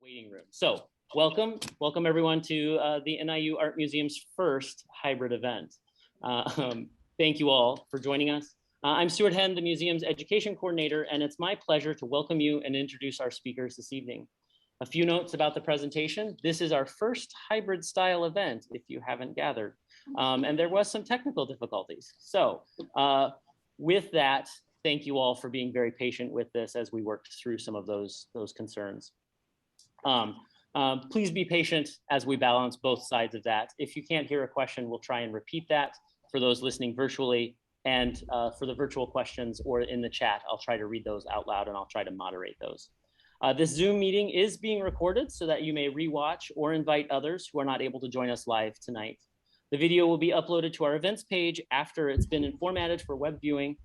waiting room. So welcome everyone to the NIU Art Museum's first hybrid event. Thank you all for joining us. I'm Stuart Henn, the museum's education coordinator, and it's my pleasure to welcome you and introduce our speakers this evening. A few notes about the presentation. This is our first hybrid style event, if you haven't gathered, and there was some technical difficulties. So with that, thank you all for being very patient with this as we worked through some of those concerns. Please be patient as we balance both sides of that. If you can't hear a question, we'll try and repeat that for those listening virtually, and for the virtual questions or in the chat, I'll try to read those out loud and I'll try to moderate those. This Zoom meeting is being recorded so that you may rewatch or invite others who are not able to join us live tonight. The video will be uploaded to our events page after it's been formatted for web viewing.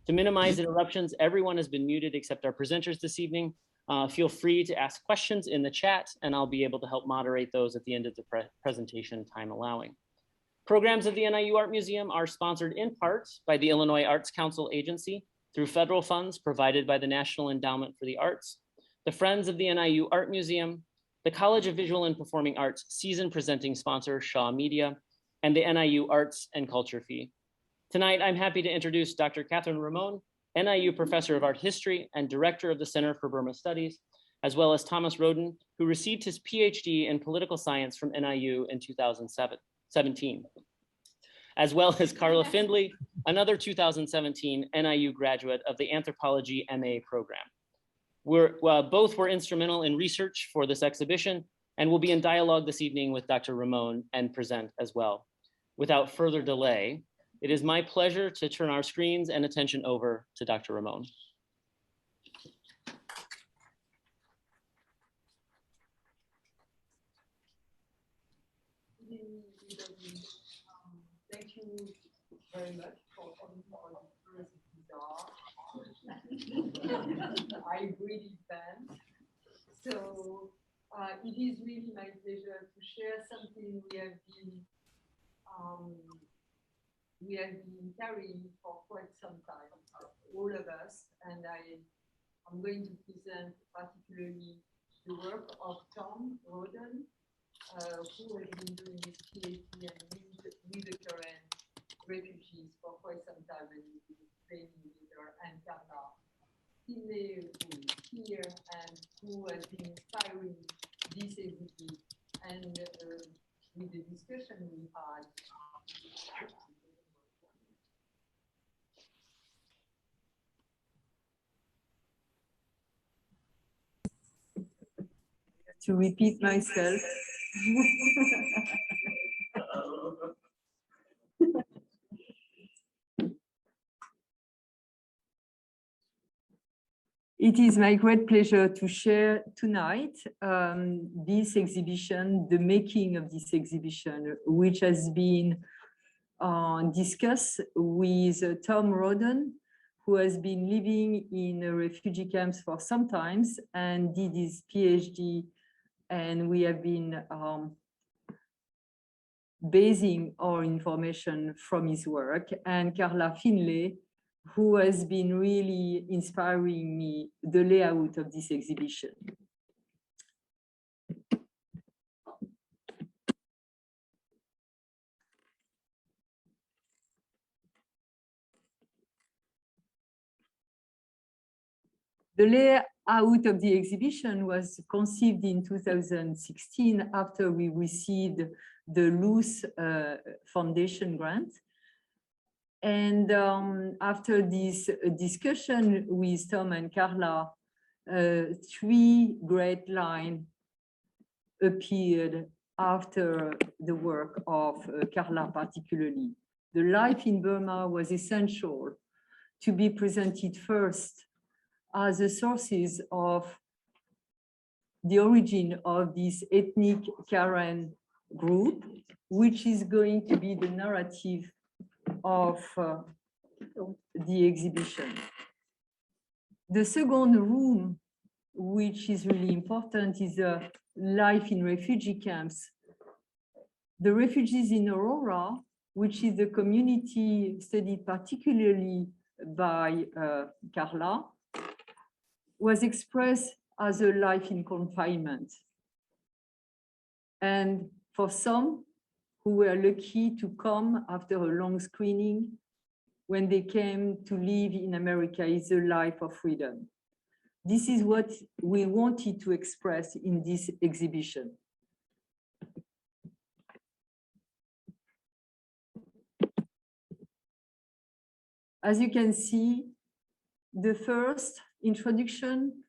To minimize interruptions, everyone has been muted except our presenters this evening. Feel free to ask questions in the chat and I'll be able to help moderate those at the end of the presentation, time allowing. Programs of the NIU Art Museum are sponsored in part by the Illinois Arts Council Agency through federal funds provided by the National Endowment for the Arts, the Friends of the NIU Art Museum, the College of Visual and Performing Arts season presenting sponsor Shaw Media, and the NIU Arts and Culture Fee. Tonight, I'm happy to introduce Dr. Catherine Ramon, NIU Professor of Art History and Director of the Center for Burma Studies, as well as Thomas Roden, who received his PhD in Political Science from NIU in 2017, as well as Carla Finley, another 2017 NIU graduate of the Anthropology MA program. Both were instrumental in research for this exhibition and will be in dialogue this evening with Dr. Ramon and present as well. Without further delay, it is my pleasure to turn our screens and attention over to Dr. Ramon. Thank you very much for coming for the first hybrid event. So it is really my pleasure to share something we have been carrying for quite some time, all of us, and I'm going to present particularly the work of Tom Roden, who has been doing his PhD with the Koran refugees for quite some time, and he's been a training leader, and Carla Finley, who is here and who has been inspiring this exhibit, and with the discussion we had. To repeat myself. It is my great pleasure to share tonight this exhibition, the making of this exhibition, which has been discussed with Tom Roden, who has been living in refugee camps for some time and did his PhD, and we have been basing our information from his work, and Carla Finley, who has been really inspiring me, the layout of this exhibition. The layout of the exhibition was conceived in 2016 after we received the Luce Foundation grant. And after this discussion with Tom and Carla, three great lines appeared after the work of Carla particularly. The life in Burma was essential to be presented first as the sources of the origin of this ethnic Karen group, which is going to be the narrative of the exhibition. The second room, which is really important, is life in refugee camps. The refugees in Aurora, which is the community studied particularly by Carla, was expressed as a life in confinement. And for some who were lucky to come after a long screening, when they came to live in America, is a life of freedom. This is what we wanted to express in this exhibition. As you can see, the first introduction,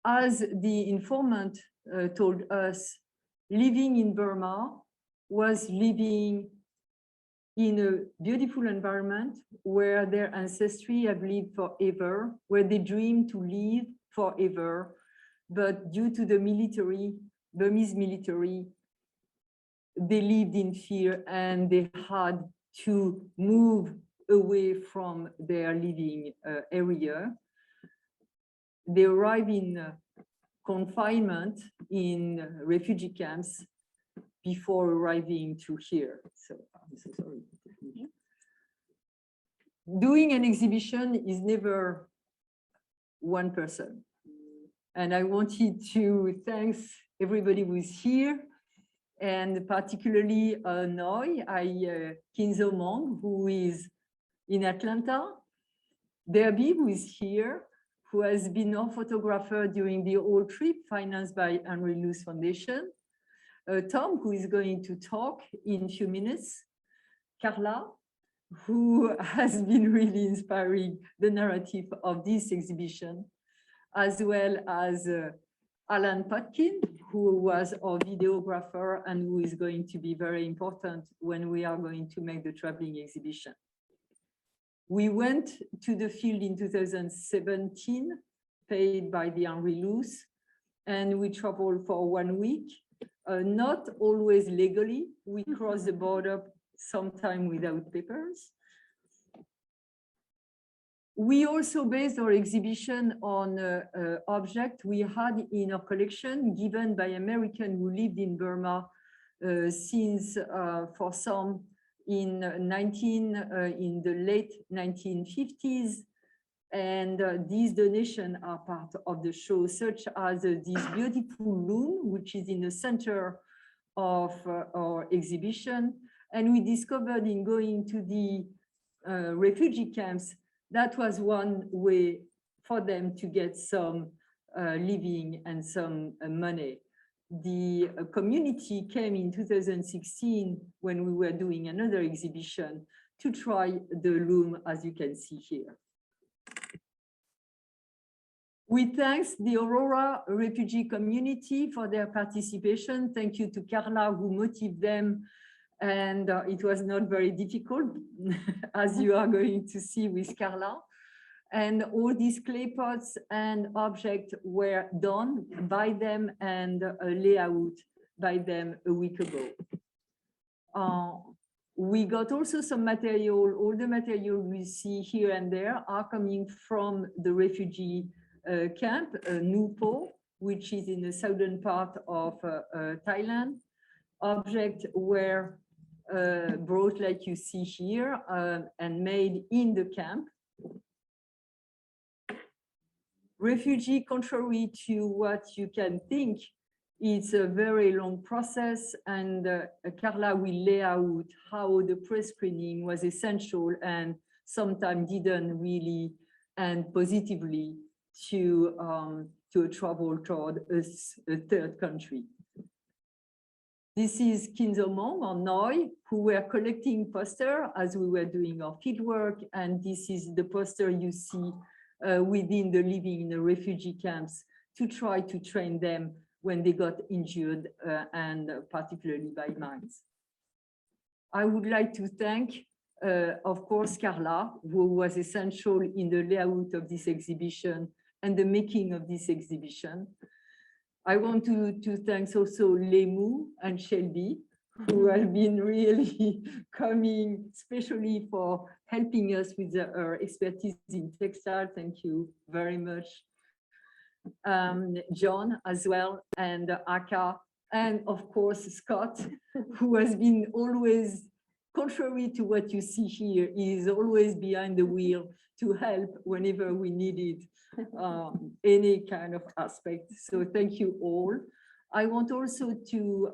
as the informant told us, living in Burma was living in a beautiful environment where their ancestry have lived forever, where they dreamed to live forever. But due to the military, Burmese military, they lived in fear and they had to move away from their living area. They arrived in confinement in refugee camps before arriving to here. So I'm so sorry. Doing an exhibition is never one person. And I wanted to thank everybody who is here, and particularly Noi, Kinzo Mong, who is in Atlanta, Derby, who is here, who has been our photographer during the whole trip, financed by Henry Luce Foundation, Tom, who is going to talk in a few minutes, Carla, who has been really inspiring the narrative of this exhibition, as well as Alan Potkin, who was our videographer and who is going to be very important when we are going to make the traveling exhibition. We went to the field in 2017, paid by the Henry Luce, and we traveled for 1 week, not always legally. We crossed the border sometime without papers. We also based our exhibition on an object we had in our collection given by Americans who lived in Burma since for some in the late 1950s, and these donations are part of the show, such as this beautiful loom, which is in the center of our exhibition. And we discovered in going to the refugee camps, that was one way for them to get some living and some money. The community came in 2016 when we were doing another exhibition to try the loom, as you can see here. We thank the Aurora refugee community for their participation. Thank you to Carla, who motivated them. And it was not very difficult, as you are going to see with Carla. And all these clay pots and objects were done by them and laid out by them a week ago. We got also some material. All the material we see here and there are coming from the refugee camp, Nupo, which is in the southern part of Thailand. Objects were brought like you see here and made in the camp. Refugee, contrary to what you can think, it's a very long process, and Carla will lay out how the pre-screening was essential and sometimes didn't really end positively to travel toward a third country. This is Kinzo Mong or Noi, who were collecting posters as we were doing our fieldwork, and this is the poster you see within the living in the refugee camps to try to train them when they got injured and particularly by mines. I would like to thank, of course, Carla, who was essential in the layout of this exhibition and the making of this exhibition. I want to thank also Lemu and Shelby, who have been really coming, especially for helping us with our expertise in textile. Thank you very much. John as well, and Aka, and of course Scott, who has been always, contrary to what you see here, is always behind the wheel to help whenever we needed any kind of aspect. So thank you all. I want also to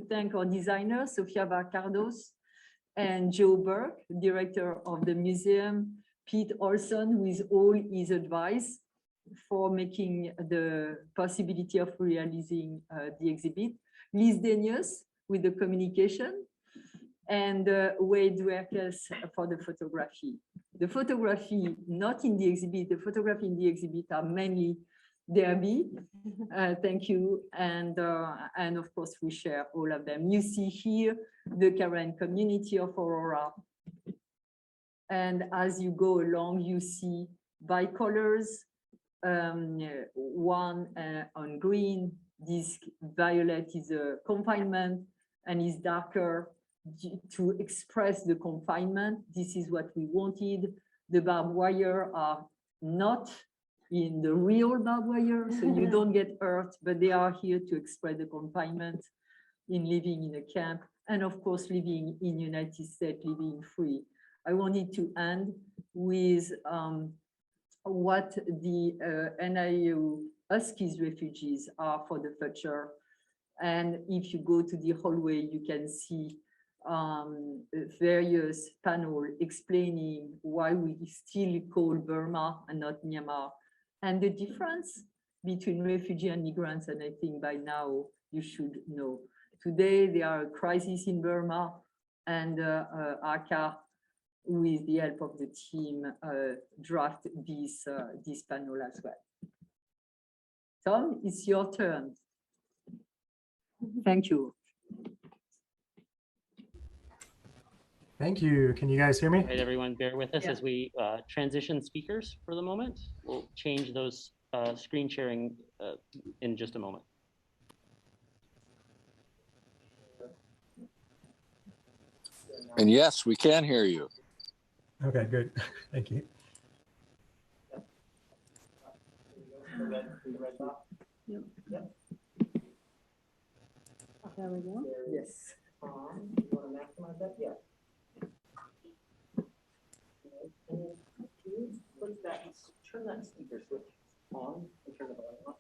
thank our designers, Sofia Varcardos and Joe Burke, director of the museum, Pete Olson, with all his advice for making the possibility of realizing the exhibit, Liz Denius with the communication, and Wade Werkes for the photography. The photography, not in the exhibit, the photography in the exhibit are mainly Derby. Thank you. And of course, we share all of them. You see here the Koran community of Aurora. And as you go along, you see by colors, one on green, this violet is a confinement and is darker to express the confinement. This is what we wanted. The barbed wire are not in the real barbed wire, so you don't get hurt, but they are here to express the confinement in living in a camp, and of course, living in United States, living free. I wanted to end with what the NIU Huskies refugees are for the future. And if you go to the hallway, you can see various panels explaining why we still call Burma and not Myanmar, and the difference between refugees and migrants. And I think by now you should know. Today, there are a crisis in Burma, and ACA, with the help of the team, draft this panel as well. Tom, it's your turn. Thank you. Thank you. Can you guys hear me? All right, everyone, bear with us as we transition speakers for the moment. We'll change those screen sharing in just a moment. And yes, we can hear you. Okay, good. Thank you. There we go. Yes. You want to maximize that? Yeah. Turn that speaker switch on and turn the volume off.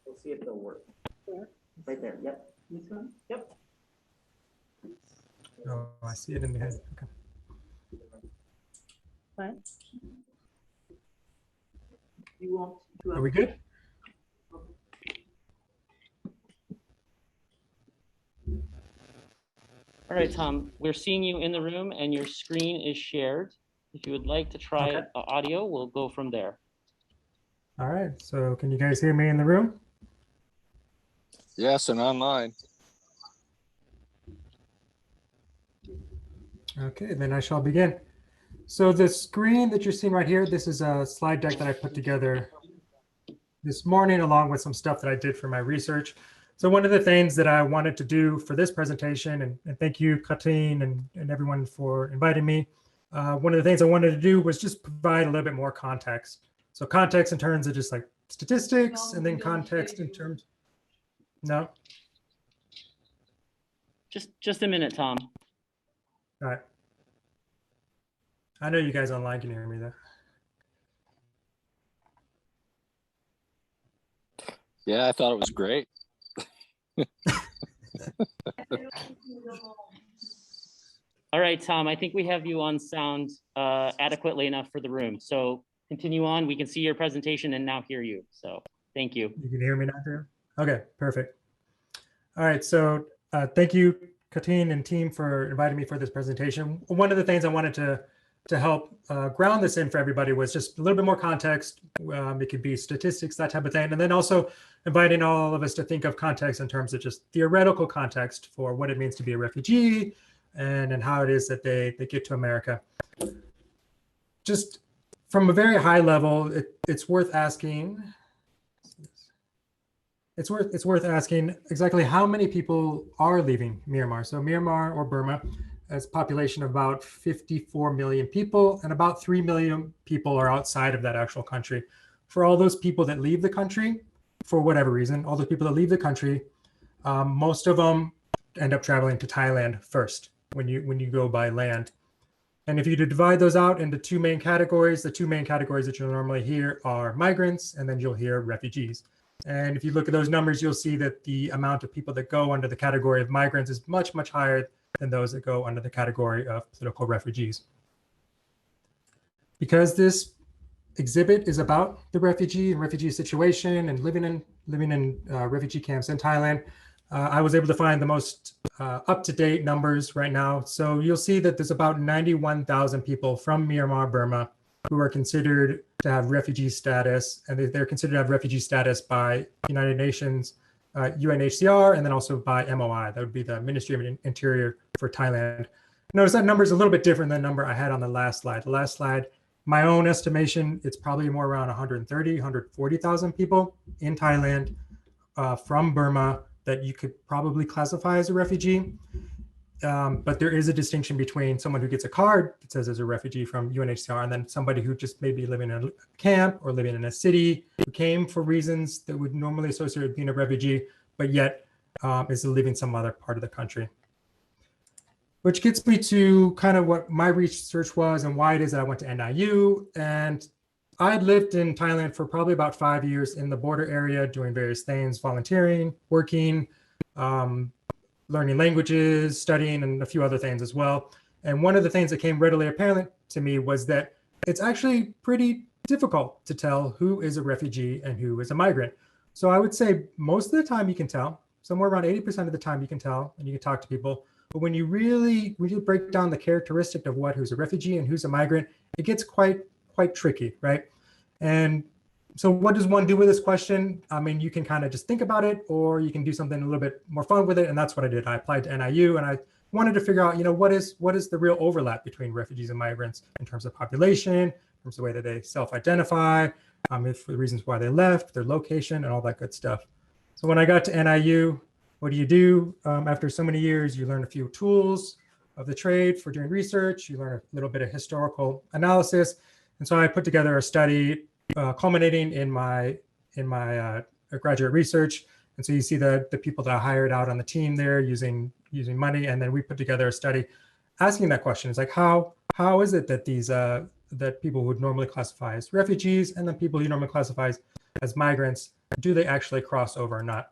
We'll see if they'll work. Where? Right there. Yep. This one? Yep. Oh, I see it in the head. Okay. Right. You want to? Are we good? All right, Tom, we're seeing you in the room and your screen is shared. If you would like to try audio, we'll go from there. All right. So can you guys hear me in the room? Yes, and online. Okay, then I shall begin. So the screen that you're seeing right here, this is a slide deck that I put together this morning along with some stuff that I did for my research. So one of the things that I wanted to do for this presentation, and thank you, Katrin, and everyone for inviting me. One of the things I wanted to do was just provide a little bit more context. So context in terms of just like statistics, and then context in terms, no? Just a minute, Tom. All right. I know you guys online can hear me though. Yeah, I thought it was great. All right, Tom, I think we have you on sound adequately enough for the room. So continue on. We can see your presentation and now hear you. So thank you. You can hear me now too? Okay, perfect. All right, so thank you, Katrin and team, for inviting me for this presentation. One of the things I wanted to help ground this in for everybody was just a little bit more context. It could be statistics, that type of thing. And then also inviting all of us to think of context in terms of just theoretical context for what it means to be a refugee and how it is that they get to America. Just from a very high level, it's worth asking. It's worth asking exactly how many people are leaving Myanmar. So Myanmar, or Burma, has a population of about 54 million people, and about 3 million people are outside of that actual country. For all those people that leave the country, for whatever reason, all the people that leave the country, most of them end up traveling to Thailand first when you go by land. And if you divide those out into two main categories, the two main categories that you'll normally hear are migrants, and then you'll hear refugees. And if you look at those numbers, you'll see that the amount of people that go under the category of migrants is much, much higher than those that go under the category of political refugees. Because this exhibit is about the refugee situation and living in refugee camps in Thailand, I was able to find the most up-to-date numbers right now. So you'll see that there's about 91,000 people from Myanmar, Burma, who are considered to have refugee status, and they're considered to have refugee status by United Nations, UNHCR, and then also by MOI. That would be the Ministry of Interior for Thailand. Notice that number is a little bit different than the number I had on the last slide. The last slide, my own estimation, it's probably more around 130, 140,000 people in Thailand from Burma that you could probably classify as a refugee. But there is a distinction between someone who gets a card that says as a refugee from UNHCR and then somebody who just may be living in a camp or living in a city, who came for reasons that would normally associate with being a refugee, but yet is living some other part of the country. Which gets me to kind of what my research was and why it is that I went to NIU. And I had lived in Thailand for probably about 5 years in the border area, doing various things, volunteering, working, learning languages, studying, and a few other things as well. And one of the things that came readily apparent to me was that it's actually pretty difficult to tell who is a refugee and who is a migrant. So I would say most of the time you can tell, somewhere around 80% of the time you can tell, and you can talk to people. But when you really break down the characteristic of who's a refugee and who's a migrant, it gets quite tricky, right? And so what does one do with this question? I mean, you can kind of just think about it, or you can do something a little bit more fun with it. And that's what I did. I applied to NIU, and I wanted to figure out, what is the real overlap between refugees and migrants in terms of population, in terms of the way that they self-identify, for the reasons why they left, their location, and all that good stuff. So when I got to NIU, what do? After so many years, you learn a few tools of the trade for doing research. You learn a little bit of historical analysis. And so I put together a study culminating in my graduate research. And so you see the people that I hired out on the team there using money. And then we put together a study asking that question. It's like, how is it that these that people who would normally classify as refugees and then people you normally classify as migrants, do they actually cross over or not?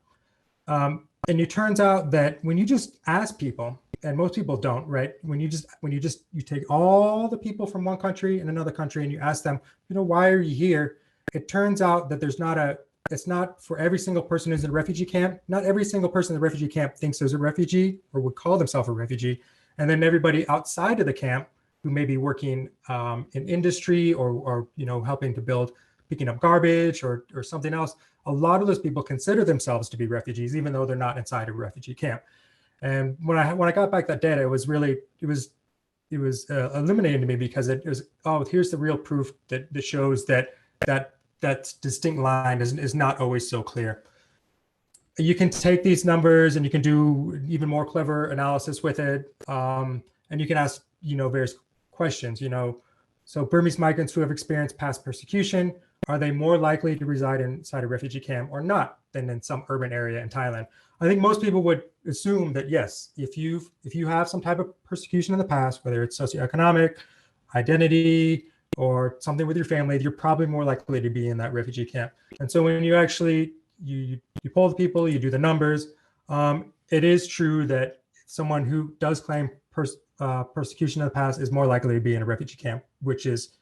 And it turns out that when you just ask people, and most people don't, right? When you take all the people from one country and another country and you ask them, why are you here? It turns out that it's not for every single person who's in a refugee camp. Not every single person in the refugee camp thinks there's a refugee or would call themselves a refugee. And then everybody outside of the camp who may be working in industry or helping to build, picking up garbage or something else, a lot of those people consider themselves to be refugees, even though they're not inside a refugee camp. And when I got back that data, it was illuminating to me, because it was, here's the real proof that shows that distinct line is not always so clear. You can take these numbers and you can do even more clever analysis with it, and you can ask various questions. So Burmese migrants who have experienced past persecution, are they more likely to reside inside a refugee camp or not than in some urban area in Thailand? I think most people would assume that yes, if you have some type of persecution in the past, whether it's socioeconomic, identity, or something with your family, you're probably more likely to be in that refugee camp. And so when you actually you poll the people, you do the numbers, it is true that someone who does claim persecution in the past is more likely to be in a refugee camp, which is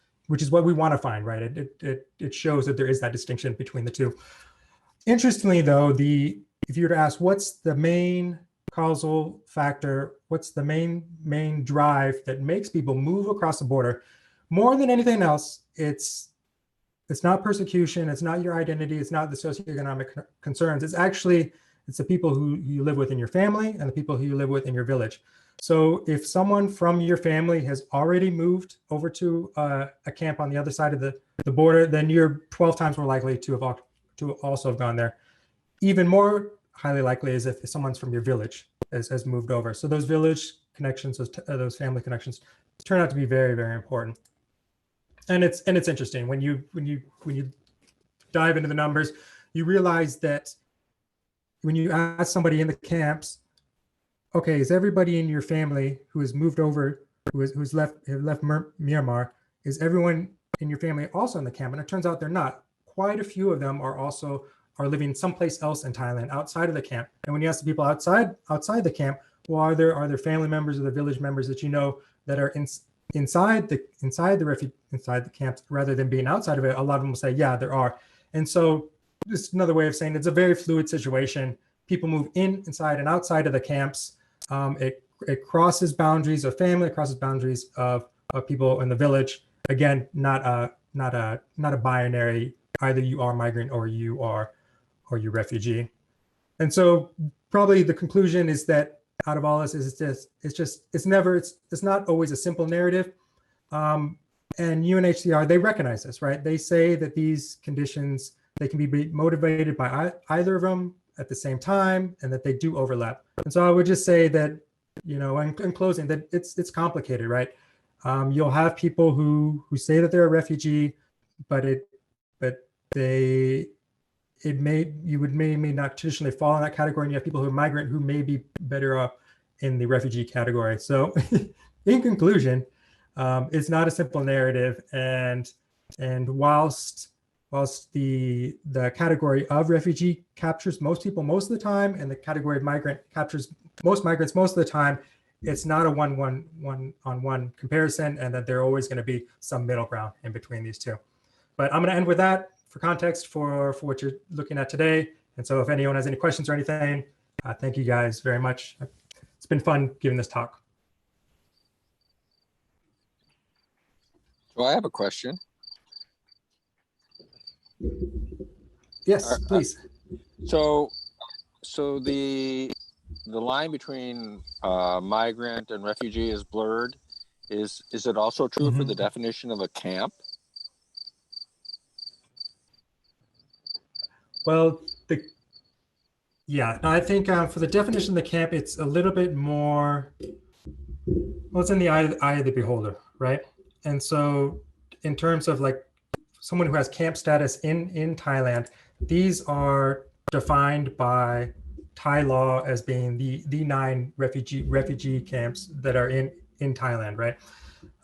what we want to find, right? It shows that there is that distinction between the two. Interestingly, though, if you were to ask what's the main causal factor, what's the main drive that makes people move across the border, more than anything else, it's not persecution, it's not your identity, it's not the socioeconomic concerns. It's the people who you live with in your family and the people who you live with in your village. So if someone from your family has already moved over to a camp on the other side of the border, then you're 12 times more likely to also have gone there. Even more highly likely is if someone's from your village has moved over. So those village connections, those family connections, turn out to be very, very important. And it's interesting when you dive into the numbers, you realize that when you ask somebody in the camps, okay, is everybody in your family who has moved over, who's left Myanmar, is everyone in your family also in the camp? And it turns out they're not. Quite a few of them are also are living someplace else in Thailand outside of the camp. And when you ask the people outside the camp, well, are there family members or the village members that you know that are inside the camps rather than being outside of it? A lot of them will say, yeah, there are. And so this is another way of saying it's a very fluid situation. People move inside and outside of the camps. It crosses boundaries of family, it crosses boundaries of people in the village. Again, not a binary. Either you are migrant or you're refugee. And so probably the conclusion is that out of all this is it's not always a simple narrative. And UNHCR, they recognize this, right? They say that these conditions, they can be motivated by either of them at the same time, and that they do overlap. And so I would just say that, you know, in closing, that it's complicated, right? You'll have people who say that they're a refugee, but you may not traditionally fall in that category, and you have people who are migrant who may be better off in the refugee category. So in conclusion, it's not a simple narrative, and whilst the category of refugee captures most people most of the time, and the category of migrant captures most migrants most of the time, it's not a one-on-one comparison, and that there are always going to be some middle ground in between these two. But I'm going to end with that for context for what you're looking at today. And so if anyone has any questions or anything, thank you guys very much. It's been fun giving this talk. So I have a question. Yes, please. So the line between migrant and refugee is blurred. Is it also true for the definition of a camp? Well, I think for the definition of the camp, it's a little bit more, well, it's in the eye of the beholder, right? And so in terms of like someone who has camp status in Thailand, these are defined by Thai law as being the 9 refugee camps that are in Thailand, right?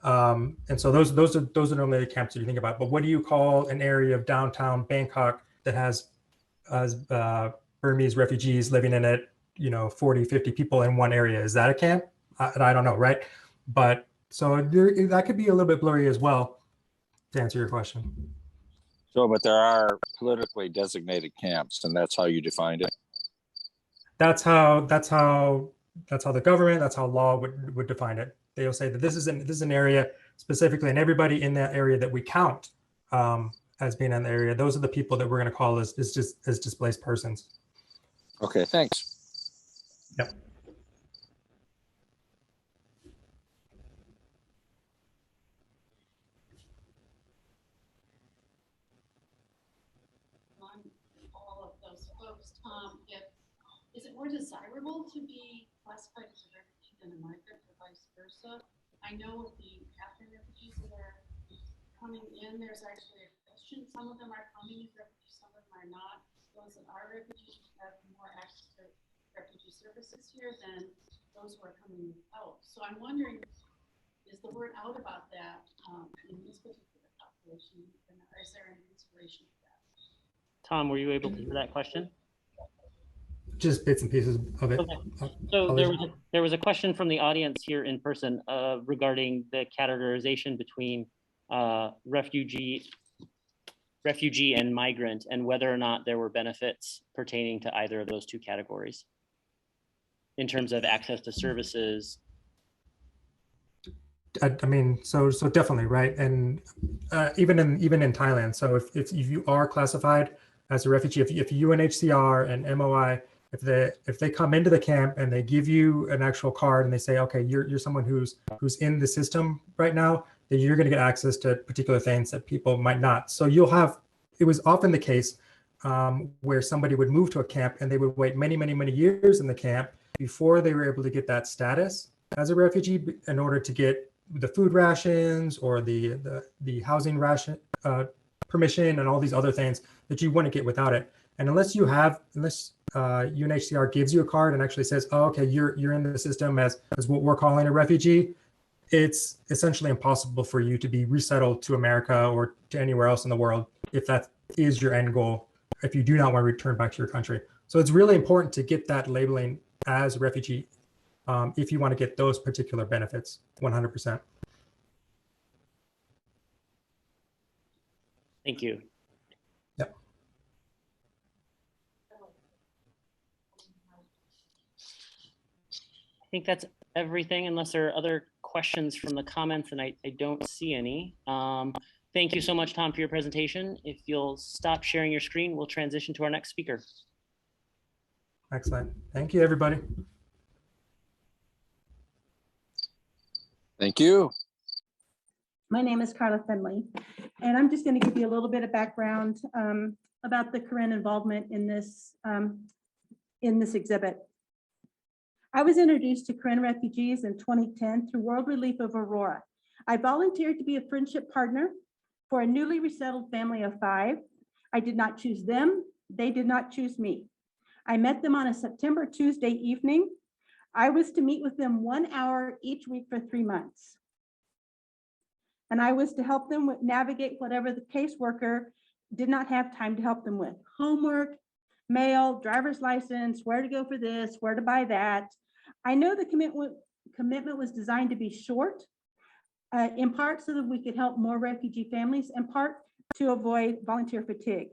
And so those are normally the camps that you think about. But what do you call an area of downtown Bangkok that has Burmese refugees living in it, 40, 50 people in one area? Is that a camp? I don't know, right? But so that could be a little bit blurry as well, to answer your question. So, but there are politically designated camps, and that's how you defined it. That's how the government, that's how law would define it. They'll say that this is an area specifically, and everybody in that area that we count as being in the area, those are the people that we're going to call as displaced persons. Okay, thanks. Yep. All of those folks, is it more desirable to be classified as a refugee than a migrant, or vice versa? I know with the Afghan refugees that are coming in, there's actually a question. Some of them are coming as refugees, some of them are not. Those that are refugees have more access to refugee services here than those who are coming out. So I'm wondering, is the word out about that in this particular population, and is there an inspiration for that? Tom, were you able to hear that question? Just bits and pieces of it. Okay. So there was a question from the audience here in person regarding the categorization between refugee and migrant, and whether or not there were benefits pertaining to either of those two categories in terms of access to services. I mean, so definitely, right? And even in Thailand. So if you are classified as a refugee, if UNHCR and MOI, if they come into the camp and they give you an actual card and they say, okay, you're someone who's in the system right now, then you're going to get access to particular things that people might not. So it was often the case where somebody would move to a camp and they would wait many, many, many years in the camp before they were able to get that status as a refugee in order to get the food rations or the housing ration permission and all these other things that you wouldn't get without it. And unless UNHCR gives you a card and actually says, oh, okay, you're in the system as what we're calling a refugee, it's essentially impossible for you to be resettled to America or to anywhere else in the world if that is your end goal if you do not want to return back to your country. So it's really important to get that labeling as a refugee if you want to get those particular benefits, 100%. Thank you. Yep. I think that's everything, unless there are other questions from the comments, and I don't see any. Thank you so much, Tom, for your presentation. If you'll stop sharing your screen, we'll transition to our next speaker. Excellent. Thank you, everybody. Thank you. My name is Carla Finley, and I'm just going to give you a little bit of background about the Koran involvement in this exhibit. I was introduced to Koran refugees in 2010 through World Relief of Aurora. I volunteered to be a friendship partner for a newly resettled family of 5. I did not choose them. They did not choose me. I met them on a September Tuesday evening. I was to meet with them 1 hour each week for 3 months. And I was to help them navigate whatever the caseworker did not have time to help them with. Homework, mail, driver's license, where to go for this, where to buy that. I know the commitment was designed to be short, in part so that we could help more refugee families, in part to avoid volunteer fatigue.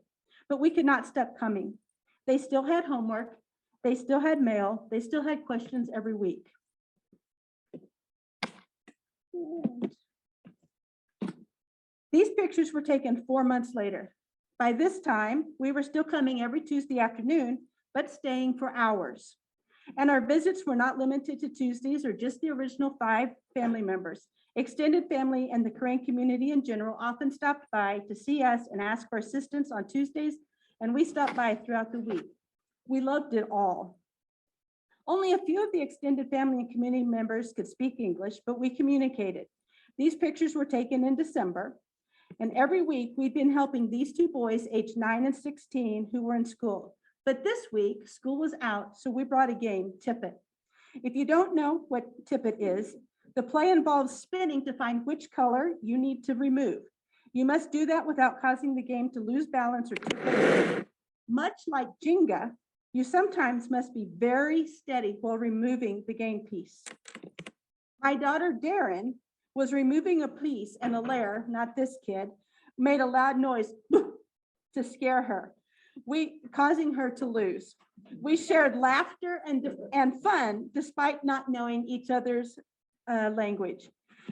But we could not stop coming. They still had homework, they still had mail, they still had questions every week. These pictures were taken 4 months later. By this time, we were still coming every Tuesday afternoon, but staying for hours. And our visits were not limited to Tuesdays or just the original 5 family members. Extended family and the Korean community in general often stopped by to see us and ask for assistance on Tuesdays, and we stopped by throughout the week. We loved it all. Only a few of the extended family and community members could speak English, but we communicated. These pictures were taken in December, and every week we've been helping these 2 boys aged 9 and 16 who were in school. But this week, school was out, so we brought a game, Tip It. If you don't know what Tip It is, the play involves spinning to find which color you need to remove. You must do that without causing the game to lose balance or tip it. Much like Jenga, you sometimes must be very steady while removing the game piece. My daughter, Darren, was removing a piece, and Alaire, not this kid, made a loud noise to scare her, causing her to lose. We shared laughter and fun despite not knowing each other's language.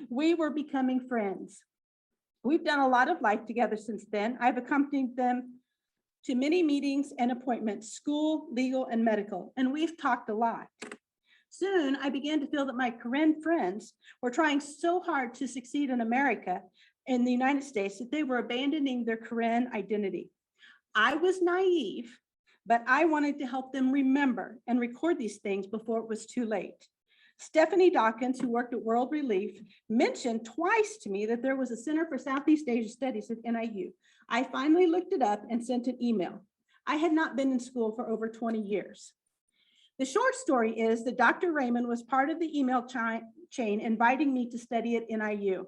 We were becoming friends. We've done a lot of life together since then. I've accompanied them to many meetings and appointments, school, legal, and medical, and we've talked a lot. Soon, I began to feel that my Korean friends were trying so hard to succeed in America, in the United States, that they were abandoning their Korean identity. I was naive, but I wanted to help them remember and record these things before it was too late. Stephanie Dawkins, who worked at World Relief, mentioned twice to me that there was a Center for Southeast Asia Studies at NIU. I finally looked it up and sent an email. I had not been in school for over 20 years. The short story is that Dr. Raymond was part of the email chain inviting me to study at NIU.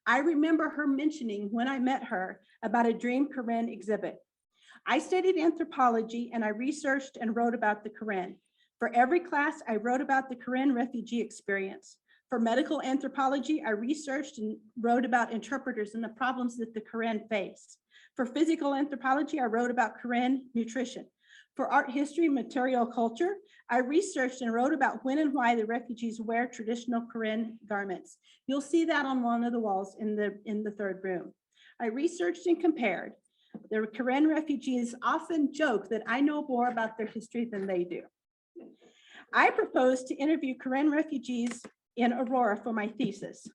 I remember her mentioning when I met her about a Dream Koran exhibit. I studied anthropology and I researched and wrote about the Koran. For every class, I wrote about the Korean refugee experience. For medical anthropology, I researched and wrote about interpreters and the problems that the Korean face. For physical anthropology, I wrote about Korean nutrition. For art history, material culture, I researched and wrote about when and why the refugees wear traditional Korean garments. You'll see that on one of the walls in the third room. I researched and compared. The Korean refugees often joke that I know more about their history than they do. I proposed to interview Korean refugees in Aurora for my thesis.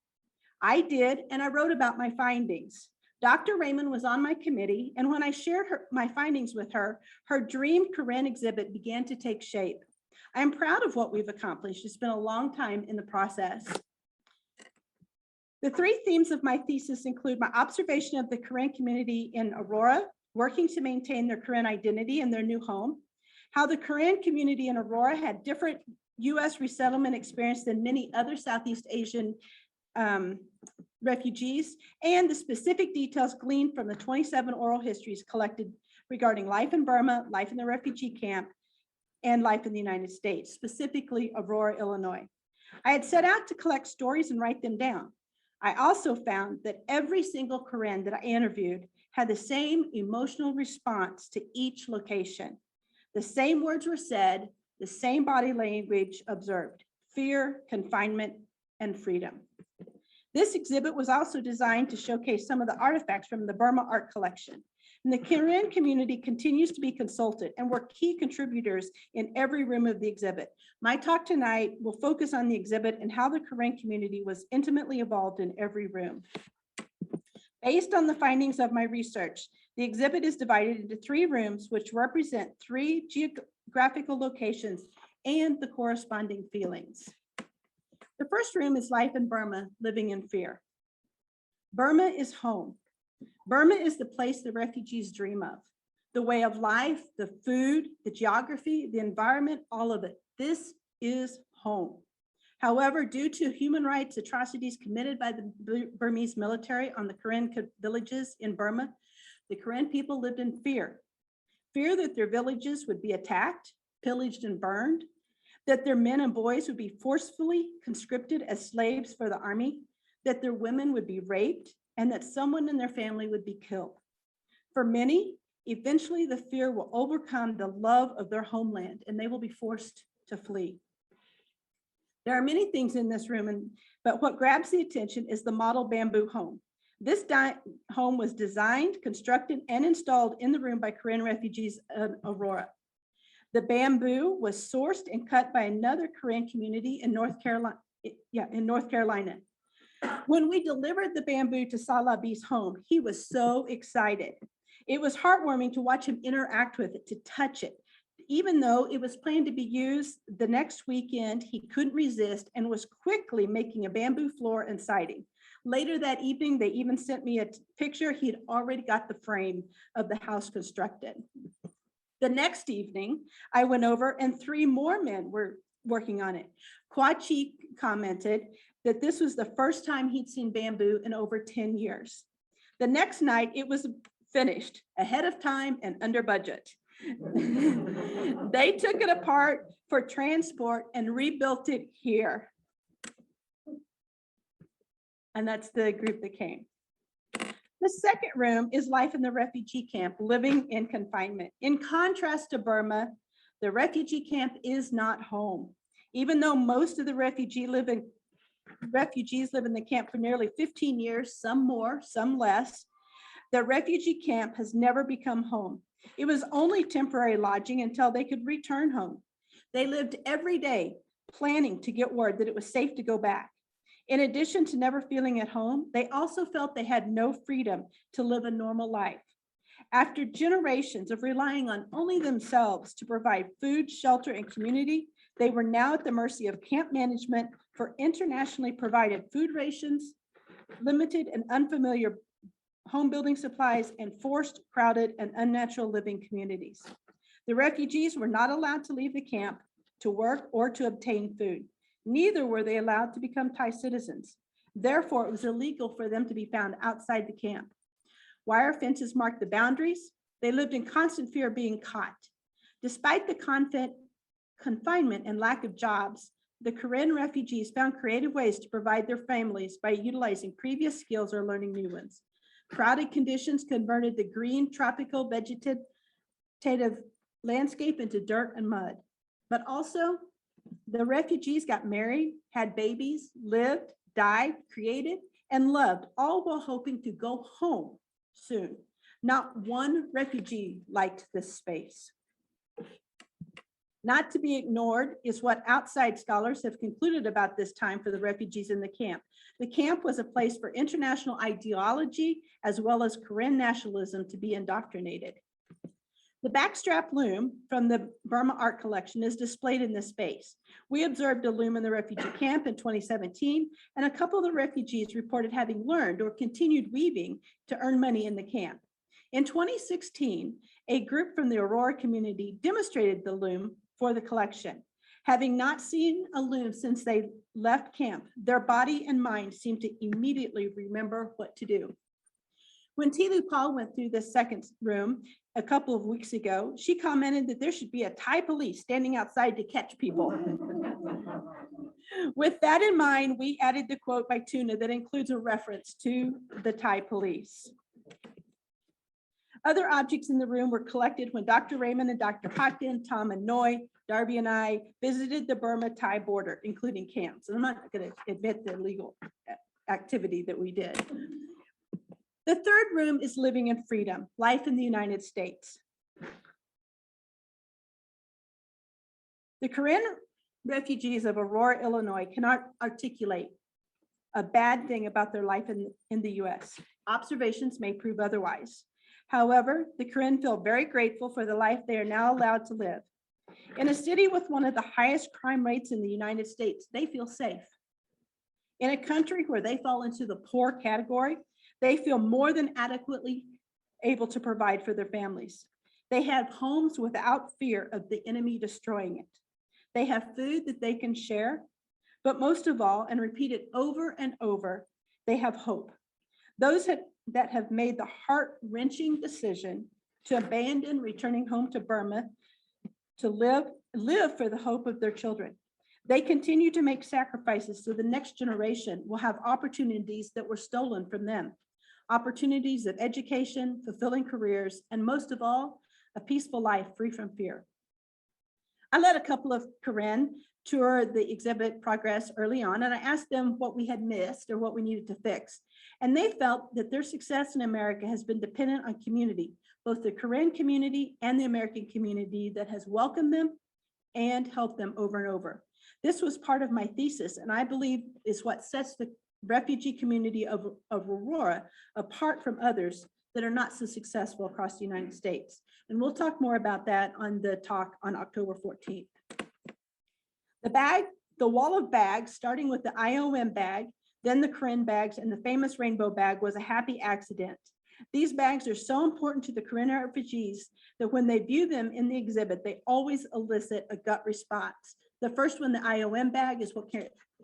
I did, and I wrote about my findings. Dr. Raymond was on my committee, and when I shared my findings with her, her Dream Korean exhibit began to take shape. I am proud of what we've accomplished. It's been a long time in the process. The 3 themes of my thesis include my observation of the Korean community in Aurora, working to maintain their Korean identity in their new home, how the Korean community in Aurora had different US resettlement experience than many other Southeast Asian refugees, and the specific details gleaned from the 27 oral histories collected regarding life in Burma, life in the refugee camp, and life in the United States, specifically Aurora, Illinois. I had set out to collect stories and write them down. I also found that every single Koran that I interviewed had the same emotional response to each location. The same words were said, the same body language observed: fear, confinement, and freedom. This exhibit was also designed to showcase some of the artifacts from the Burma art collection. And the Korean community continues to be consulted and were key contributors in every room of the exhibit. My talk tonight will focus on the exhibit and how the Korean community was intimately involved in every room. Based on the findings of my research, the exhibit is divided into 3 rooms, which represent 3 geographical locations and the corresponding feelings. The first room is life in Burma, living in fear. Burma is home. Burma is the place the refugees dream of. The way of life, the food, the geography, the environment, all of it. This is home. However, due to human rights atrocities committed by the Burmese military on the Korean villages in Burma, the Korean people lived in fear. Fear that their villages would be attacked, pillaged, and burned, that their men and boys would be forcefully conscripted as slaves for the army, that their women would be raped, and that someone in their family would be killed. For many, eventually the fear will overcome the love of their homeland and they will be forced to flee. There are many things in this room, but what grabs the attention is the model bamboo home. This home was designed, constructed, and installed in the room by Korean refugees in Aurora. The bamboo was sourced and cut by another Korean community in North Carolina. When we delivered the bamboo to Salah B's home, he was so excited. It was heartwarming to watch him interact with it, to touch it. Even though it was planned to be used the next weekend, he couldn't resist and was quickly making a bamboo floor and siding. Later that evening, they even sent me a picture. He had already got the frame of the house constructed. The next evening, I went over and 3 more men were working on it. Kwachi commented that this was the first time he'd seen bamboo in over 10 years. The next night, it was finished ahead of time and under budget. They took it apart for transport and rebuilt it here. And that's the group that came. The second room is life in the refugee camp, living in confinement. In contrast to Burma, the refugee camp is not home. Even though most of the refugees live in the camp for nearly 15 years, some more, some less, the refugee camp has never become home. It was only temporary lodging until they could return home. They lived every day planning to get word that it was safe to go back. In addition to never feeling at home, they also felt they had no freedom to live a normal life. After generations of relying on only themselves to provide food, shelter, and community, they were now at the mercy of camp management for internationally provided food rations, limited and unfamiliar home building supplies, and forced, crowded, and unnatural living communities. The refugees were not allowed to leave the camp to work or to obtain food. Neither were they allowed to become Thai citizens. Therefore, it was illegal for them to be found outside the camp. Wire fences marked the boundaries. They lived in constant fear of being caught. Despite the confinement and lack of jobs, the Korean refugees found creative ways to provide their families by utilizing previous skills or learning new ones. Crowded conditions converted the green tropical vegetative landscape into dirt and mud. But also, the refugees got married, had babies, lived, died, created, and loved, all while hoping to go home soon. Not one refugee liked this space. Not to be ignored is what outside scholars have concluded about this time for the refugees in the camp. The camp was a place for international ideology as well as Korean nationalism to be indoctrinated. The backstrap loom from the Burma art collection is displayed in this space. We observed a loom in the refugee camp in 2017, and a couple of the refugees reported having learned or continued weaving to earn money in the camp. In 2016, a group from the Aurora community demonstrated the loom for the collection. Having not seen a loom since they left camp, their body and mind seemed to immediately remember what to do. When Tilu Paul went through the second room, a couple of weeks ago, she commented that there should be a Thai police standing outside to catch people. With that in mind, we added the quote by Tuna that includes a reference to the Thai police. Other objects in the room were collected when Dr. Raymond and Dr. Hodgkin, Tom and Noy, Darby and I visited the Burma-Thai border, including camps. And I'm not going to admit the illegal activity that we did. The third room is Living in Freedom, Life in the United States. The Korean refugees of Aurora, Illinois cannot articulate a bad thing about their life in the US. Observations may prove otherwise. However, the Korean feel very grateful for the life they are now allowed to live. In a city with one of the highest crime rates in the United States, they feel safe. In a country where they fall into the poor category, they feel more than adequately able to provide for their families. They have homes without fear of the enemy destroying it. They have food that they can share, but most of all, and repeat it over and over, they have hope. Those that have made the heart-wrenching decision to abandon returning home to Burma to live for the hope of their children. They continue to make sacrifices so the next generation will have opportunities that were stolen from them. Opportunities of education, fulfilling careers, and most of all, a peaceful life free from fear. I let a couple of Koran tour the exhibit progress early on, and I asked them what we had missed or what we needed to fix. And they felt that their success in America has been dependent on community, both the Korean community and the American community that has welcomed them and helped them over and over. This was part of my thesis, and I believe is what sets the refugee community of Aurora apart from others that are not so successful across the United States. And we'll talk more about that on the talk on October 14th. The wall of bags, starting with the IOM bag, then the Korean bags, and the famous rainbow bag was a happy accident. These bags are so important to the Korean refugees that when they view them in the exhibit, they always elicit a gut response. The first one, the IOM bag, is what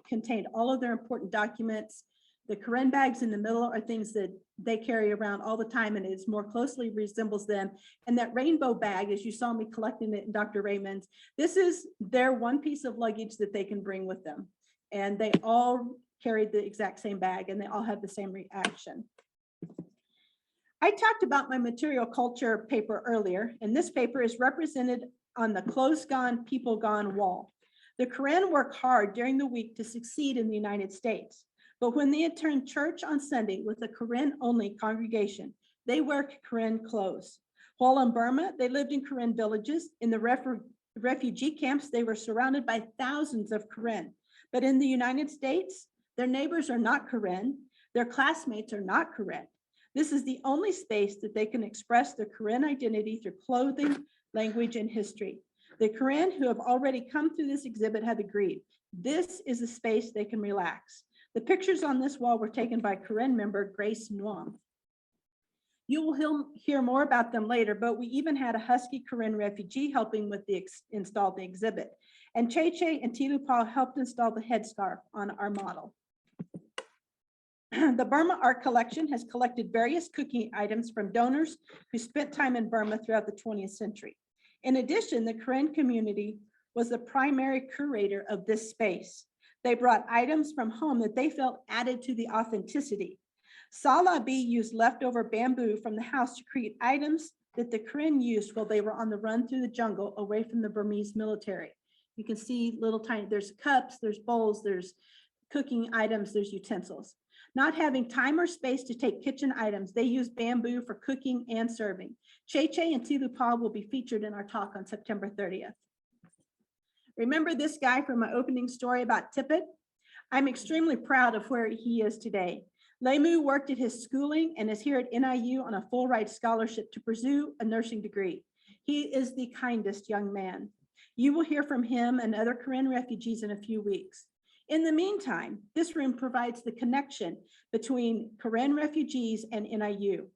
contained all of their important documents. The Korean bags in the middle are things that they carry around all the time, and it more closely resembles them. And that rainbow bag, as you saw me collecting it in Dr. Raymond's, this is their one piece of luggage that they can bring with them. And they all carried the exact same bag, and they all have the same reaction. I talked about my material culture paper earlier, and this paper is represented on the Clothes Gone, People Gone wall. The Korean work hard during the week to succeed in the United States. But when they attend church on Sunday with a Korean-only congregation, they wear Korean clothes. While in Burma, they lived in Korean villages. In the refugee camps, they were surrounded by thousands of Korean. But in the United States, their neighbors are not Korean. Their classmates are not Korean. This is the only space that they can express their Korean identity through clothing, language, and history. The Korean who have already come through this exhibit have agreed. This is a space they can relax. The pictures on this wall were taken by Korean member Grace Nguyen. You will hear more about them later, but we even had a Husky Korean refugee helping with install the exhibit. And Che and Tilupal helped install the headscarf on our model. The Burma Art Collection has collected various cooking items from donors who spent time in Burma throughout the 20th century. In addition, the Korean community was the primary curator of this space. They brought items from home that they felt added to the authenticity. Salabi used leftover bamboo from the house to create items that the Korean used while they were on the run through the jungle away from the Burmese military. You can see little tiny, there's cups, there's bowls, there's cooking items, there's utensils. Not having time or space to take kitchen items, they use bamboo for cooking and serving. Che and Tilupal will be featured in our talk on September 30th. Remember this guy from my opening story about Tippett? I'm extremely proud of where he is today. Lemu worked at his schooling and is here at NIU on a full ride scholarship to pursue a nursing degree. He is the kindest young man. You will hear from him and other Korean refugees in a few weeks. In the meantime, this room provides the connection between Korean refugees and NIU.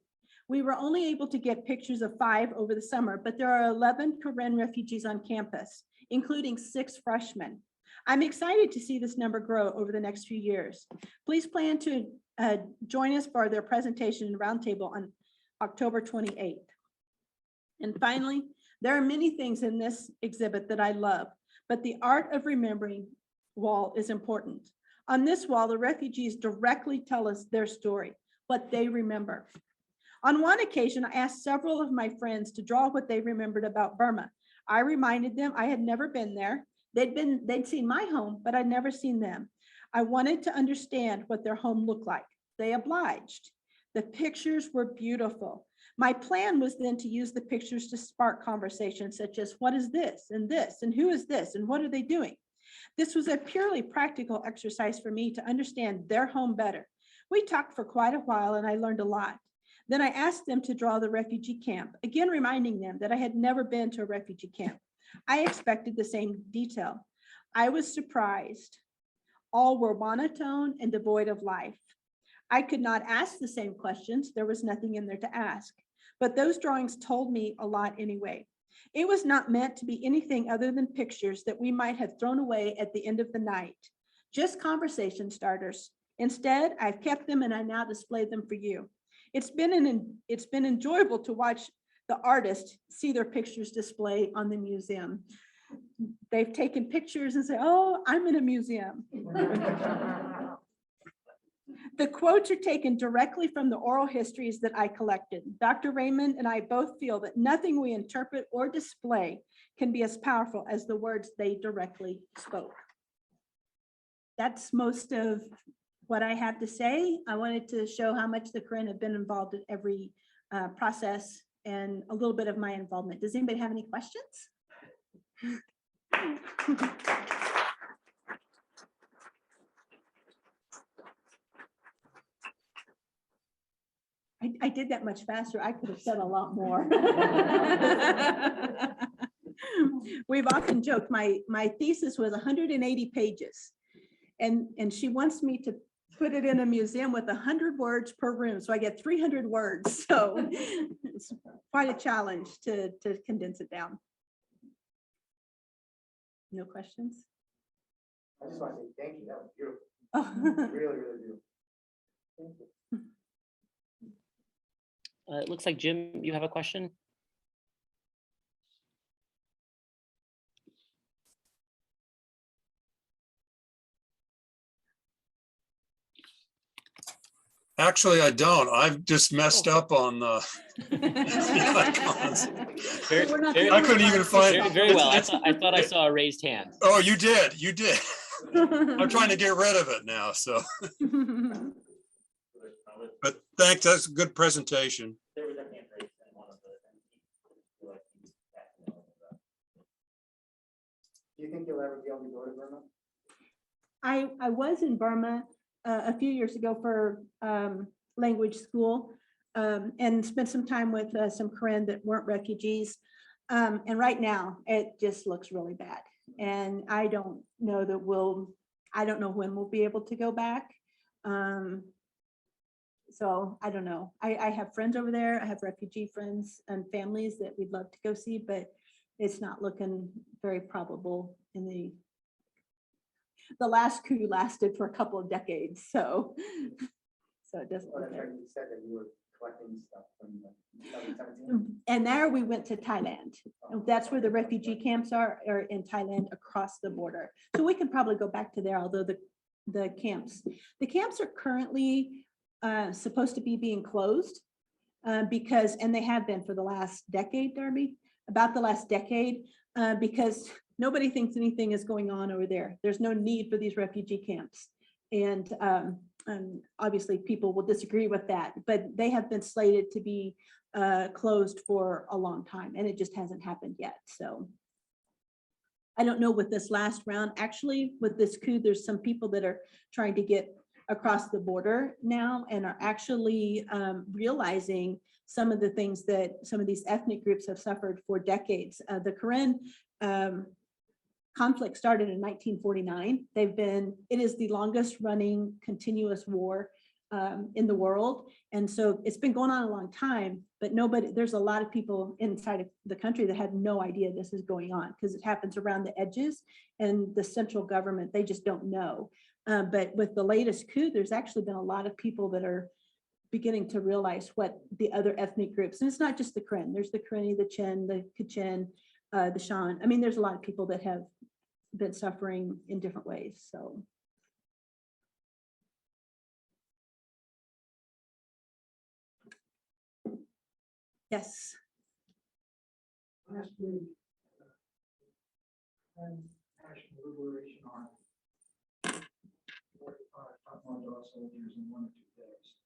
We were only able to get pictures of 5 over the summer, but there are 11 Korean refugees on campus, including 6 freshmen. I'm excited to see this number grow over the next few years. Please plan to join us for their presentation and roundtable on October 28th. And finally, there are many things in this exhibit that I love, but the art of remembering wall is important. On this wall, the refugees directly tell us their story, what they remember. On one occasion, I asked several of my friends to draw what they remembered about Burma. I reminded them I had never been there. They'd seen my home, but I'd never seen them. I wanted to understand what their home looked like. They obliged. The pictures were beautiful. My plan was then to use the pictures to spark conversations such as, what is this, and who is this, and what are they doing? This was a purely practical exercise for me to understand their home better. We talked for quite a while and I learned a lot. Then I asked them to draw the refugee camp, again reminding them that I had never been to a refugee camp. I expected the same detail. I was surprised. All were monotone and devoid of life. I could not ask the same questions. There was nothing in there to ask, but those drawings told me a lot anyway. It was not meant to be anything other than pictures that we might have thrown away at the end of the night, just conversation starters. Instead, I've kept them and I now display them for you. It's been enjoyable to watch the artists see their pictures displayed on the museum. They've taken pictures and say, oh, I'm in a museum. The quotes are taken directly from the oral histories that I collected. Dr. Raymond and I both feel that nothing we interpret or display can be as powerful as the words they directly spoke. That's most of what I have to say. I wanted to show how much the Koran have been involved in every process and a little bit of my involvement. Does anybody have any questions? I did that much faster. I could have said a lot more. We've often joked, my thesis was 180 pages. And she wants me to put it in a museum with 100 words per room. So I get 300 words. So it's quite a challenge to condense it down. No questions? I just want to say thank you. That was beautiful. Oh. Really, really beautiful. Thank you. It looks like Jim, you have a question. Actually, I don't. I've just messed up on the icons. I couldn't even find. Very well. I thought I saw a raised hand. Oh, you did. You did. I'm trying to get rid of it now. So, but thanks. That's a good presentation. Do you think you'll ever be able to go to Burma? I was in Burma a few years ago for language school and spent some time with some Korean that weren't refugees. And right now it just looks really bad. And I don't know that I don't know when we'll be able to go back. So I don't know. I have friends over there. I have refugee friends and families that we'd love to go see, but it's not looking very probable in the last coup lasted for a couple of decades. So it doesn't look Well, good. you said that you were collecting stuff from 2017. And there we went to Thailand. And that's where the refugee camps are in Thailand across the border. So we can probably go back to there, although the camps are currently supposed to be being closed because, and they have been for the last decade, Darby, about the last decade, because nobody thinks anything is going on over there. There's no need for these refugee camps. And obviously people will disagree with that, but they have been slated to be closed for a long time and it just hasn't happened yet. So I don't know with this last round, actually with this coup, there's some people that are trying to get across the border now and are actually realizing some of the things that some of these ethnic groups have suffered for decades. The Koran conflict started in 1949. It is the longest running continuous war in the world. And so it's been going on a long time, but there's a lot of people inside of the country that had no idea this is going on because it happens around the edges and the central government, they just don't know. But with the latest coup, there's actually been a lot of people that are beginning to realize what the other ethnic groups, and it's not just the Karen, there's the Karenni, the Chin, the Kachin, the Shan. I mean, there's a lot of people that have been suffering in different ways, so. Yes. Last week, National Liberation Army, 45 top soldiers in 1 or 2 days.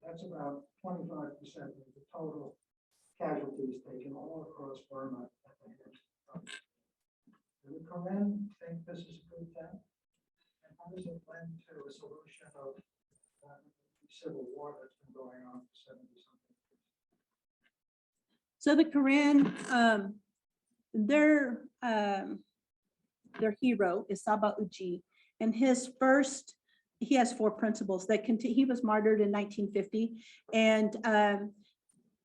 That's about 25% of the total casualties taken all across Burma at the hands of the government. Do the Koran think this is a good thing? And how does it lend to a solution of the civil war that's been going on for 70-something years? So the Koran, their hero is Saba Uji, and he has 4 principles that he was martyred in 1950, and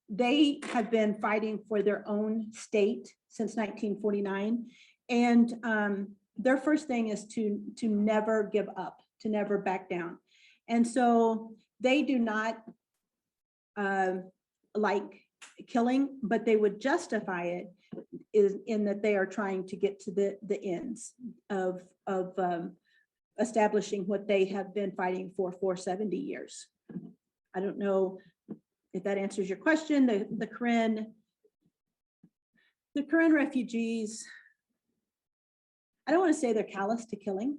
they have been fighting for their own state since 1949. And their first thing is to never give up, to never back down. And so they do not like killing, but they would justify it is in that they are trying to get to the ends of establishing what they have been fighting for 70 years. I don't know if that answers your question. The Koran refugees, I don't want to say they're callous to killing,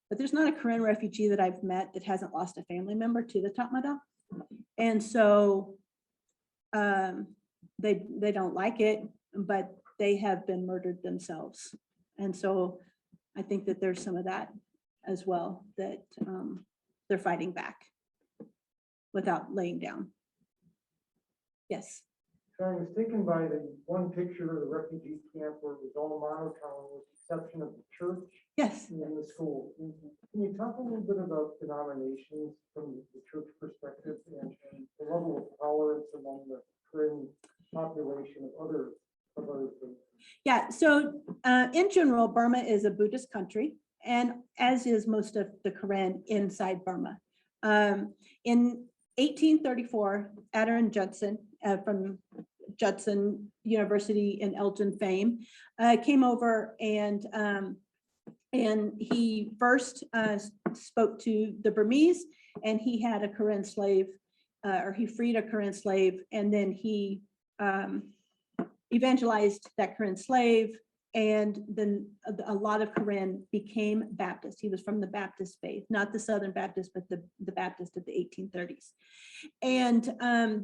but there's not a Koran refugee that I've met that hasn't lost a family member to the Tatmadaw. And so they don't like it, but they have been murdered themselves. And so I think that there's some of that as well, that they're fighting back without laying down. Yes. So I was taken by the one picture of the refugee camp where it was all monotone with the exception of the church. Yes. And the school. Can you talk a little bit about denominations from the church perspective and the level of tolerance among the Korean population of other things? Yeah, so in general, Burma is a Buddhist country, and as is most of the Koran inside Burma. In 1834, Adrian Judson from Judson University in Elgin fame came over, and he first spoke to the Burmese, and he had a Koran slave, or he freed a Koran slave, and then he evangelized that Koran slave, and then a lot of Koran became Baptist. He was from the Baptist faith, not the Southern Baptist, but the Baptist of the 1830s. And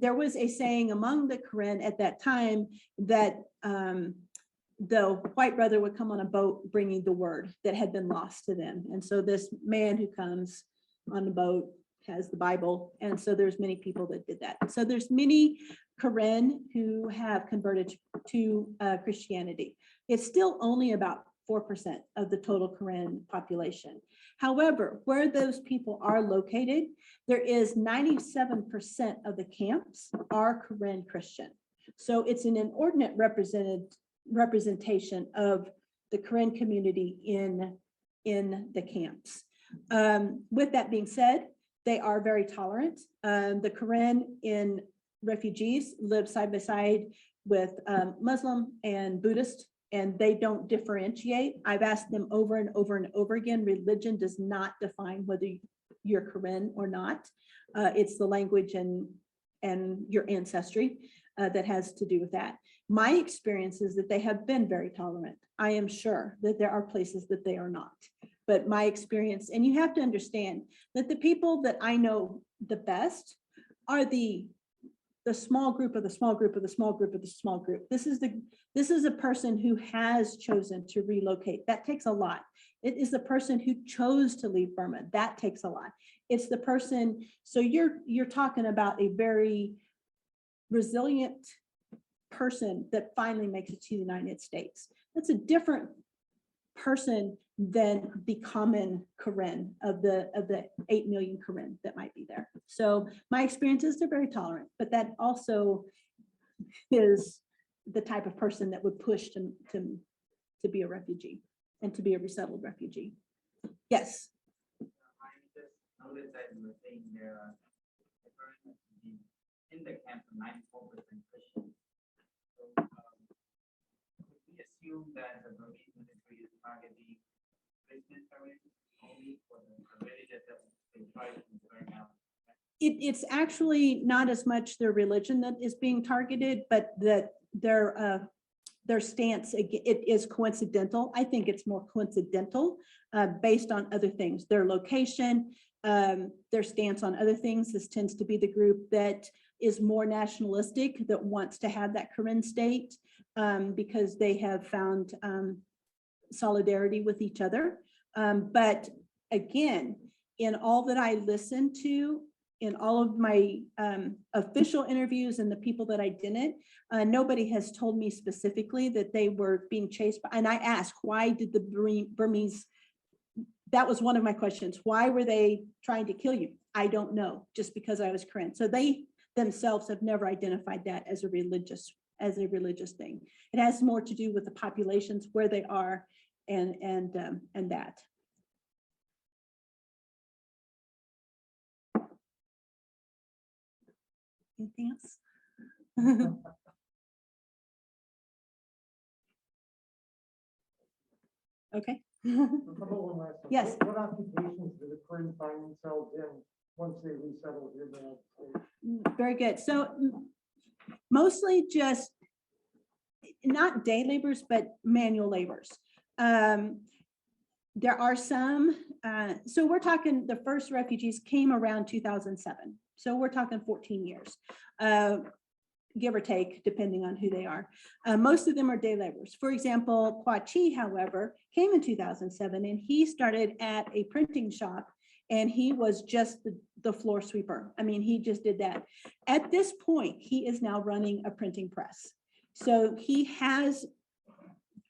there was a saying among the Koran at that time that the white brother would come on a boat bringing the word that had been lost to them. And so this man who comes on the boat has the Bible. And so there's many people that did that. So there's many Koran who have converted to Christianity. It's still only about 4% of the total Koran population. However, where those people are located, there is 97% of the camps are Koran Christian. So it's an inordinate representation of the Koran community in the camps. With that being said, they are very tolerant. The Koran in refugees live side by side with Muslim and Buddhist, and they don't differentiate. I've asked them over and over and over again, religion does not define whether you're Koran or not. It's the language and your ancestry that has to do with that. My experience is that they have been very tolerant. I am sure that there are places that they are not. But my experience, and you have to understand that the people that I know the best are the small group of the small group of the small group of the small group. This is a person who has chosen to relocate. That takes a lot. It is the person who chose to leave Burma. That takes a lot. It's the person, so you're talking about a very resilient person that finally makes it to the United States. That's a different person than the common Koran of the 8 million Koran that might be there. So my experience is they're very tolerant, but that also is the type of person that would push to be a refugee and to be a resettled refugee. Yes. I just noticed that you were saying there are different in the camp, 94% Christian. So, could we assume that the Burmese military is targeting Christian terrorists only for the religion that they try to burn out? It's actually not as much their religion that is being targeted, but that their stance, it is coincidental. I think it's more coincidental based on other things. Their location, their stance on other things. This tends to be the group that is more nationalistic, that wants to have that Koran state because they have found solidarity with each other. But again, in all that I listened to, in all of my official interviews and the people that I didn't, nobody has told me specifically that they were being chased. And I asked, why did the Burmese, that was one of my questions. Why were they trying to kill you? I don't know, just because I was Korean. So they themselves have never identified that as a religious thing. It has more to do with the populations, where they are, and that. Anything else? Okay. Yes. What occupations do the Korean find themselves in once they resettle here in the United States? Very good. So mostly just not day laborers, but manual laborers. There are some, so we're talking, the first refugees came around 2007. So we're talking 14 years, give or take, depending on who they are. Most of them are day laborers. For example, Kwachi, however, came in 2007 and he started at a printing shop and he was just the floor sweeper. I mean, he just did that. At this point, he is now running a printing press. So he has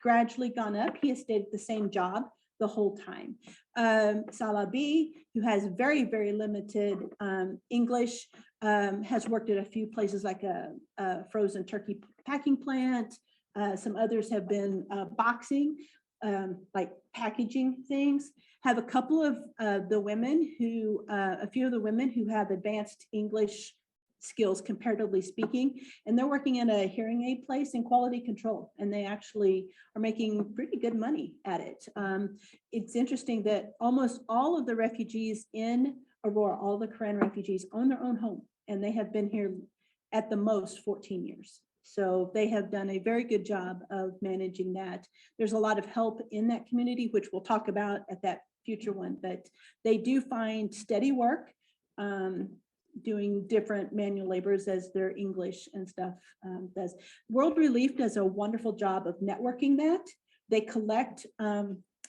gradually gone up. He has stayed at the same job the whole time. Salabi, who has very, very limited English, has worked at a few places like a frozen turkey packing plant. Some others have been boxing, like packaging things. Have a couple of the women who, a few of the women who have advanced English skills, comparatively speaking, and they're working in a hearing aid place in quality control, and they actually are making pretty good money at it. It's interesting that almost all of the refugees in Aurora, all the Korean refugees, own their own home, and they have been here at the most 14 years. So they have done a very good job of managing that. There's a lot of help in that community, which we'll talk about at that future one, but they do find steady work, doing different manual labors as their English and stuff does. World Relief does a wonderful job of networking that. They collect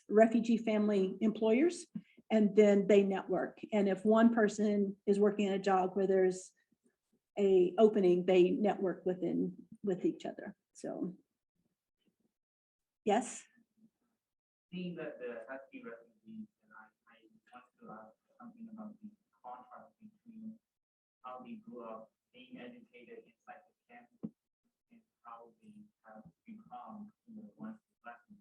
refugee family employers and then they network. And if one person is working in a job where there's a opening, they network with each other. So, yes? Seeing that the refugee refugees, and I want to ask something about the contrast between how they grew up being educated inside the camp and how they have become, once lessons,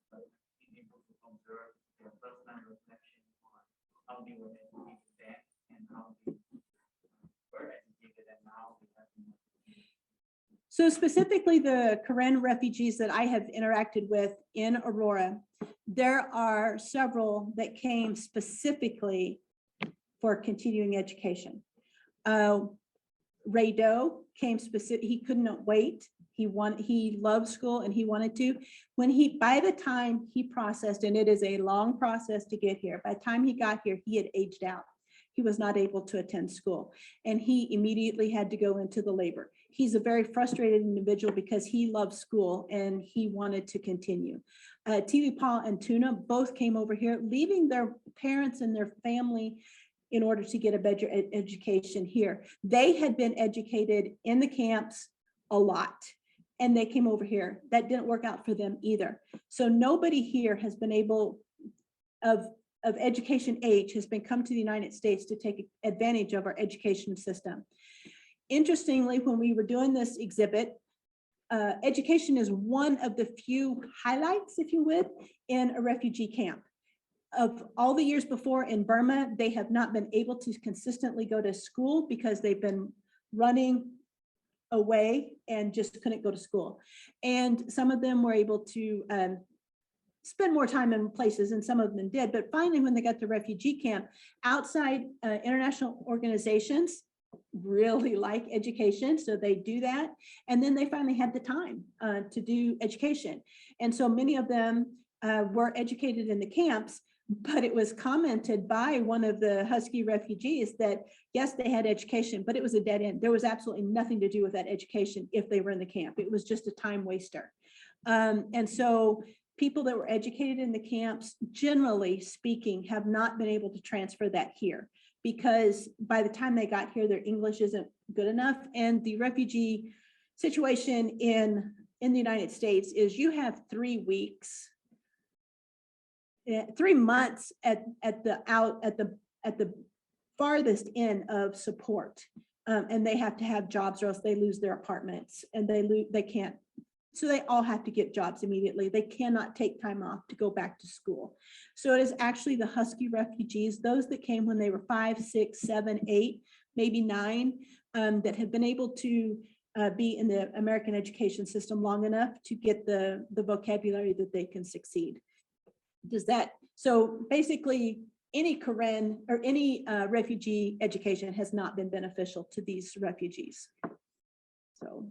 but being able to observe their first-hand reflection on how they were educated then and how they were educated and now they have been educated. So specifically the Korean refugees that I have interacted with in Aurora, there are several that came specifically for continuing education. Ray Doe came specific, he couldn't wait. He loved school and he wanted to. By the time he processed, and it is a long process to get here, by the time he got here, he had aged out. He was not able to attend school and he immediately had to go into the labor. He's a very frustrated individual because he loved school and he wanted to continue. TV Paul and Tuna both came over here, leaving their parents and their family in order to get a better education here. They had been educated in the camps a lot and they came over here. That didn't work out for them either. So nobody here has been able of education age has been come to the United States to take advantage of our education system. Interestingly, when we were doing this exhibit, education is one of the few highlights, if you would, in a refugee camp. Of all the years before in Burma, they have not been able to consistently go to school because they've been running away and just couldn't go to school. And some of them were able to spend more time in places, and some of them did. But finally, when they got to refugee camp, outside international organizations really like education, so they do that. And then they finally had the time to do education. And so many of them were educated in the camps, but it was commented by one of the Husky refugees that, yes, they had education, but it was a dead end. There was absolutely nothing to do with that education if they were in the camp. It was just a time waster. And so people that were educated in the camps, generally speaking, have not been able to transfer that here, because by the time they got here, their English isn't good enough. And the refugee situation in the United States is you have 3 weeks, 3 months at the farthest end of support, and they have to have jobs or else they lose their apartments, and they can't. So they all have to get jobs immediately. They cannot take time off to go back to school. So it is actually the Husky refugees, those that came when they were 5, 6, 7, 8, maybe 9, that have been able to be in the American education system long enough to get the vocabulary that they can succeed. Does that, so basically any Koran or any refugee education has not been beneficial to these refugees. So.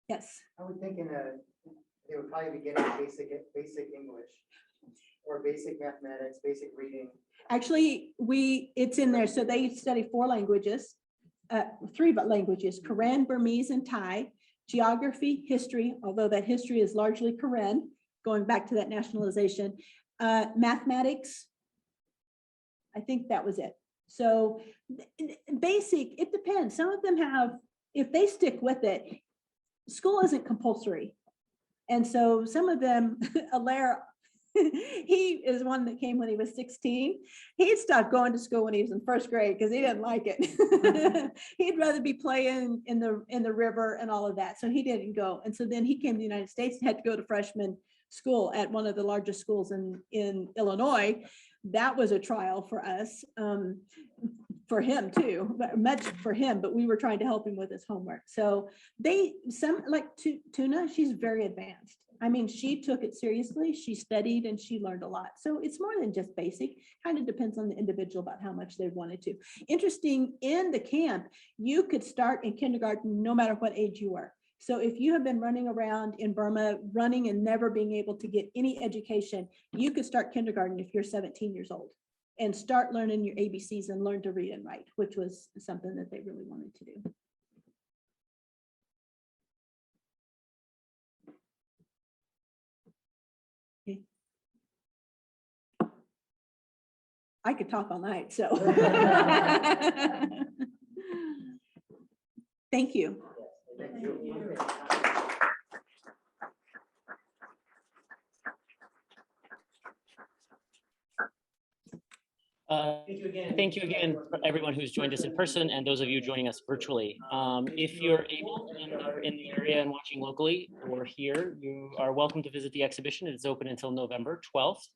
Yes. I would think they would probably be getting basic English or basic mathematics, basic reading. Actually, it's in there. So they study 4 languages, 3 languages, Koran, Burmese, and Thai, geography, history, although that history is largely Koran, going back to that nationalization, mathematics. I think that was it. So basic, it depends. Some of them have, if they stick with it, school isn't compulsory. And so some of them, Alaire, he is one that came when he was 16. He stopped going to school when he was in 1st grade because he didn't like it. He'd rather be playing in the river and all of that. So he didn't go. And so then he came to the United States and had to go to freshman school at one of the largest schools in Illinois. That was a trial for us. For him too, but much for him, but we were trying to help him with his homework. So some like Tuna, she's very advanced. I mean, she took it seriously. She studied and she learned a lot. So it's more than just basic, kind of depends on the individual about how much they wanted to. Interesting, in the camp, you could start in kindergarten no matter what age you were. So if you have been running around in Burma, running and never being able to get any education, you could start kindergarten if you're 17 years old. And start learning your ABCs and learn to read and write, which was something that they really wanted to do. Okay. I could talk all night, so. Thank you. Thank you. Thank you again for everyone who's joined us in person and those of you joining us virtually. If you're able and are in the area and watching locally or here, you are welcome to visit the exhibition. It's open until November 12th.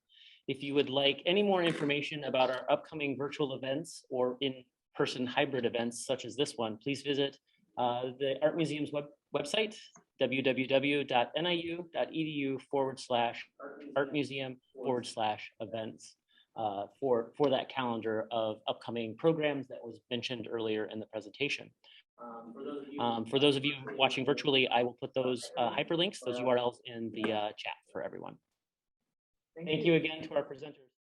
If you would like any more information about our upcoming virtual events or in-person hybrid events such as this one, please visit the Art Museum's website, www.niu.edu/artmuseum/events. For that calendar of upcoming programs that was mentioned earlier in the presentation. For those of you watching virtually, I will put those hyperlinks, those URLs in the chat for everyone. Thank you again to our presenters.